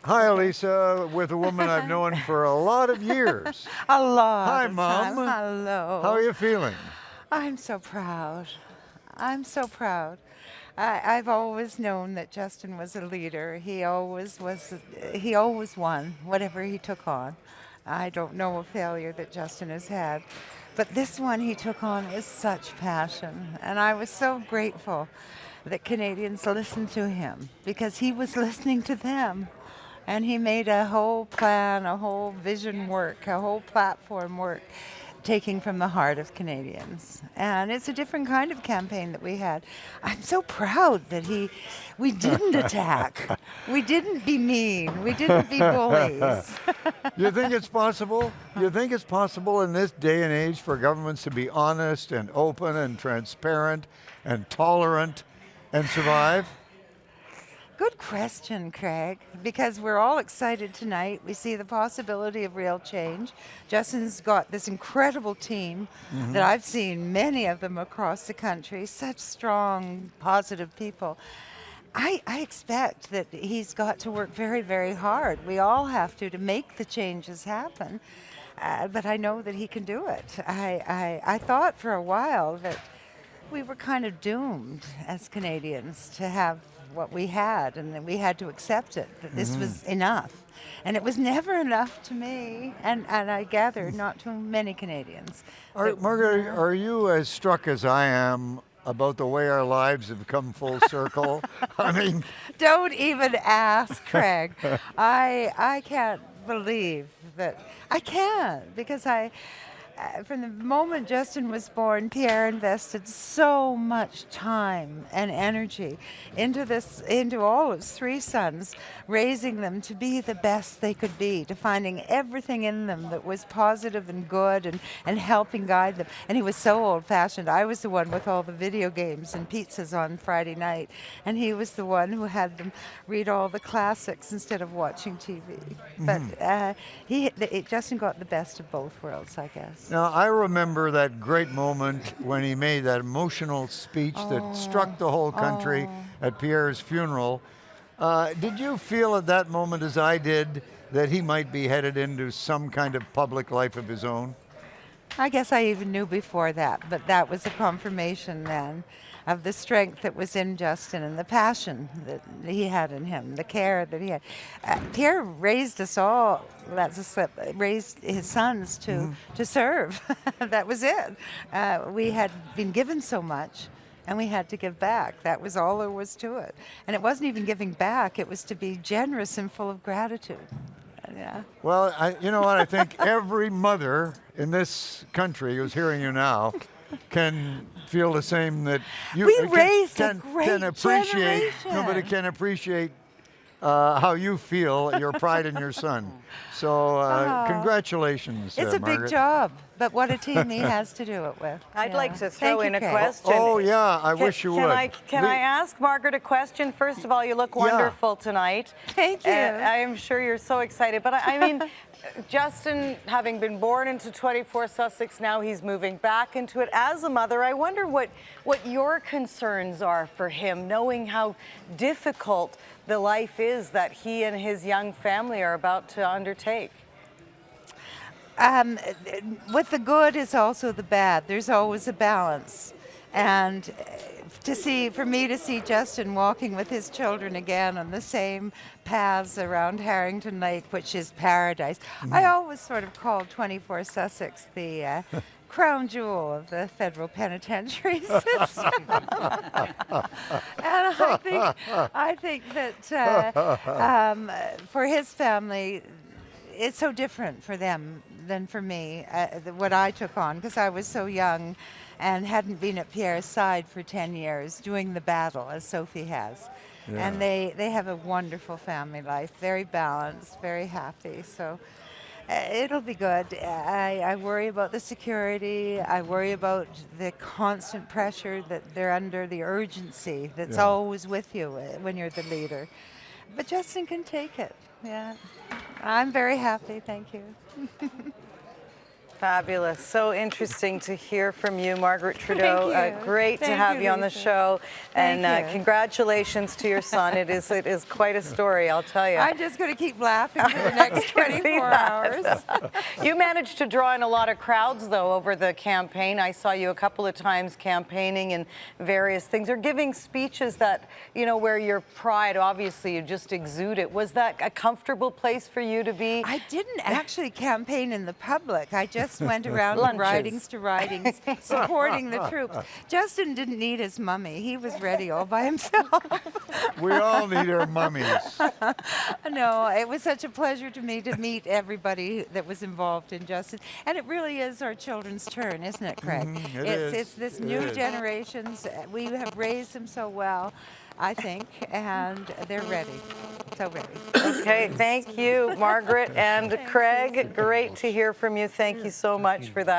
Hi, Elisa, with a woman I've known for a lot of years. A lot Hi, of Mom. time. Hello. How are you feeling? I'm so proud. I'm so proud. I've always known that Justin was a leader. He always was. He always won whatever he took on. I don't know a failure that Justin has had, but this one he took on with such passion, and I was so grateful that Canadians listened to him because he was listening to them. And he made a whole plan, a whole vision work, a whole platform work, taking from the heart of Canadians. And it's a different kind of campaign that we had. I'm so proud that we didn't attack. We didn't be mean. We didn't be bullies. You think it's possible? You think it's possible in this day and age for governments to be honest and open and transparent and tolerant and survive? Good question, Craig, because we're all excited tonight. We see the possibility of real change. Justin's got this incredible team that I've seen, many of them across the country, such strong, positive people. I expect that he's got to work very, very hard. We all have to make the changes happen, but I know that he can do it. I thought for a while that we were kind of doomed as Canadians to have what we had, and that we had to accept it, that this was enough. And it was never enough to me, and I gather not to many Canadians. Margaret, are you as struck as I am about the way our lives have come full circle? I mean, Don't even ask, Craig. I can't believe that. I can't, because from the moment Justin was born, Pierre invested so much time and energy into all his three sons, raising them to be the best they could be, to finding everything in them that was positive and good and helping guide them. And he was so old-fashioned. I was the one with all the video games and pizzas on Friday night, and he was the one who had them read all the classics instead of watching TV. But Justin got the best of both worlds, I guess. now I remember that great moment when he made that emotional speech that struck the whole country at Pierre's funeral. Did you feel at that moment, as I did, that he might be headed into some kind of public life of his own? I guess I even knew before that, but that was a confirmation then of the strength that was in Justin and the passion that he had in him, the care that he had. Pierre raised us all, that's a slip, raised his sons to serve. That was it. We had been given so much, and we had to give back. That was all there was to it. And it wasn't even giving back, it was to be generous and full of gratitude. Yeah. Well, you know what? I think every mother in this country who's hearing you now can feel the same, that you We raised a can great appreciate. Nobody generation. can appreciate how you feel, your pride in your son. So congratulations, It's a Margaret. big job, but what a team he has to do it with. I'd Yeah. like to Thank throw you, in a Kate. question. Oh yeah, I wish you would. Can I ask Margaret a question? First of all, you look wonderful tonight. Thank you. I am sure you're so excited. But I mean, Justin, having been born into 24 Sussex, now he's moving back into it. As a mother, I wonder what your concerns are for him, knowing how difficult the life is that he and his young family are about to undertake. With the good is also the bad. There's always a balance. And for me to see Justin walking with his children again on the same paths around Harrington Lake, which is paradise. I always sort of called 24 Sussex the crown jewel of the federal penitentiary system. And I think that for his family, it's so different for them than for me, what I took on, because I was so young and hadn't been at Pierre's side for 10 years doing the battle, as Sophie has. Yeah. And they have a wonderful family life, very balanced, very happy. So it'll be good. I worry about the security. I worry about the constant pressure that they're under, the urgency that's always with you when you're the leader. But Justin can take it. Yeah. I'm very happy. Thank you. Fabulous. So interesting to hear from you, Margaret Trudeau. Thank you. Great to Thank have you, you on the Lisa. show. Thank And you. congratulations to your son. It is quite a story, I'll tell you. I'm just going to keep laughing for the next 24 hours. You managed to draw in a lot of crowds, though, over the campaign. I saw you a couple of times campaigning and various things, or giving speeches that, you know, where your pride, obviously, you just exude it. Was that a comfortable place for you to be? I didn't actually campaign in the public. I just went around from Lunches. ridings to ridings, supporting the troops. Justin didn't need his mummy. He was ready all by himself. We all need our mummies. No, it was such a pleasure to me to meet everybody that was involved in Justin. And it really is our children's turn, isn't it, Craig? It is. It's this It new is. generations. We have raised them so well, I think, and they're ready. So ready. Okay, thank you, Margaret and Craig. Great to hear from you. Thank you so much for that.